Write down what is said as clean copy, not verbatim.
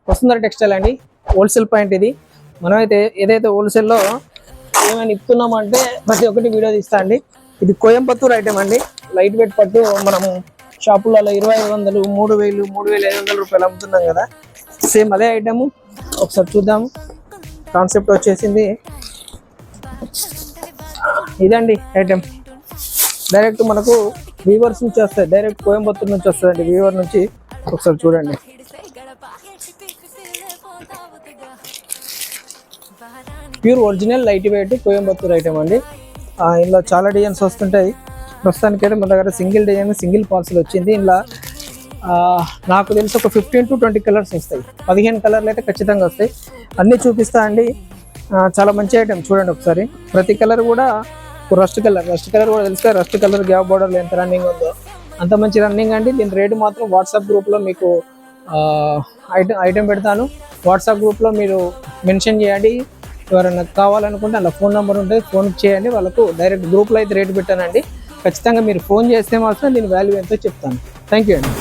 Vasundhara textile అండి, wholesale point ఇది. మనమైతే ఏదైతే హోల్సేల్లో ఏమైనా ఇస్తున్నామంటే ప్రతి ఒక్కటి వీడియో తీస్తా అండి. ఇది కోయంబత్తూర్ ఐటమ్ అండి, లైట్ వెయిట్ పట్టు. మనము షాపులలో 2500, 3000, 3500 రూపాయలు అమ్ముతున్నాం కదా, సేమ్ అదే ఐటమ్. ఒకసారి చూద్దాము. కాన్సెప్ట్ వచ్చేసింది ఇదండి ఐటమ్. డైరెక్ట్ మనకు వీవర్స్ నుంచి వస్తాయి, డైరెక్ట్ కోయంబత్తూర్ నుంచి వస్తుందండి, వీవర్ నుంచి. ఒకసారి చూడండి. Pure original light weight Coimbatore item అండి. ఇందులో చాలా డిజైన్స్ వస్తుంటాయి. ప్రస్తుతానికైతే మన దగ్గర సింగిల్ డిజైన్, సింగిల్ పార్సల్ వచ్చింది. ఇందులో నాకు తెలిసి ఒక 15 to 20 కలర్స్ వస్తాయి. 15 కలర్లు అయితే ఖచ్చితంగా వస్తాయి. అన్నీ చూపిస్తా అండి. చాలా మంచి ఐటమ్ చూడండి ఒకసారి. ప్రతి కలర్ కూడా రస్ట్ కలర్ కూడా తెలుసు. రస్ట్ కలర్ గ్యాప్ బోర్డర్లో ఎంత రన్నింగ్ ఉందో అంత మంచి రన్నింగ్ అండి. దీని రేటు మాత్రం వాట్సాప్ గ్రూప్లో మీకు ఐటమ్ పెడతాను. వాట్సాప్ గ్రూప్లో మీరు మెన్షన్ చేయండి. ఎవరైనా కావాలనుకుంటే అలా ఫోన్ నెంబర్ ఉంటుంది, ఫోన్ చేయండి. వాళ్ళకు డైరెక్ట్ గ్రూప్లో అయితే రేటు పెట్టానండి. ఖచ్చితంగా మీరు ఫోన్ చేస్తే మాత్రం దీని వాల్యూ ఎంతో చెప్తాను. థ్యాంక్ యూ అండి.